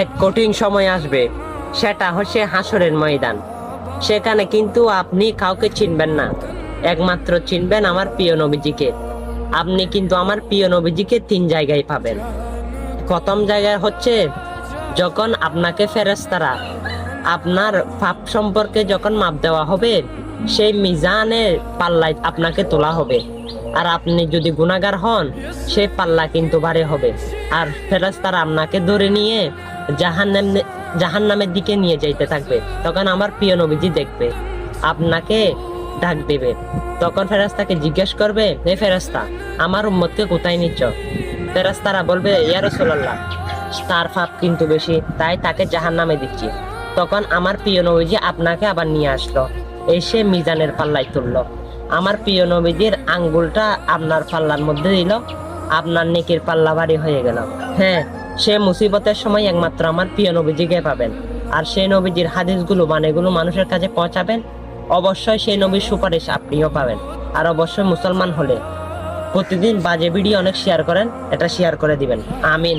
এক কঠিন সময় আসবে, সেটা হচ্ছে হাসরের ময়দান। সেখানে কিন্তু আপনি কাউকে চিনবেন না, একমাত্র চিনবেন আমার প্রিয় নবীজিকে। আপনি কিন্তু আমার প্রিয় নবীজিকে 3 জায়গায় পাবেন। প্রথম জায়গায় হচ্ছে যখন আপনাকে ফেরেশতারা আপনার পাপ সম্পর্কে যখন মাপ দেওয়া হবে, সেই মিজানের পাল্লায় আপনাকে তোলা হবে। আর আপনি যদি গুনাহগার হন, সেই পাল্লা কিন্তু ভারী হবে। আর ফেরেশতারা আপনাকে ধরে নিয়ে জাহান্নামের দিকে নিয়ে যাইতে থাকবে। তখন আমার প্রিয় নবীজি দেখবে, আপনাকে ডাক দেবে। তখন ফেরেশতাকে জিজ্ঞেস করবে, এ ফেরেশতা, আমার উম্মতকে কোথায় নিচ্ছ? ফেরেশতারা বলবে, ইয়া রাসূলুল্লাহ, তার পাপ কিন্তু বেশি, তাই তাকে জাহান্নামে দিচ্ছি। তখন আমার প্রিয় নবীজি আপনাকে আবার নিয়ে আসলো, এসে মিজানের পাল্লায় তুললো। আমার প্রিয় নবীজির আঙ্গুলটা আপনার পাল্লার মধ্যে দিল, আপনার নেকির পাল্লা ভারী হয়ে গেল। হ্যাঁ, সে মুসিবতের সময় একমাত্র আমার প্রিয় নবীজিকে পাবেন। আর সেই নবীজির হাদিসগুলো বাণীগুলো মানুষের কাছে পৌঁছাবেন, অবশ্যই সেই নবীর সুপারিশ আপনিও পাবেন। আর অবশ্যই মুসলমান হলে প্রতিদিন বাজে ভিডিও অনেক শেয়ার করেন, এটা শেয়ার করে দিবেন। আমিন।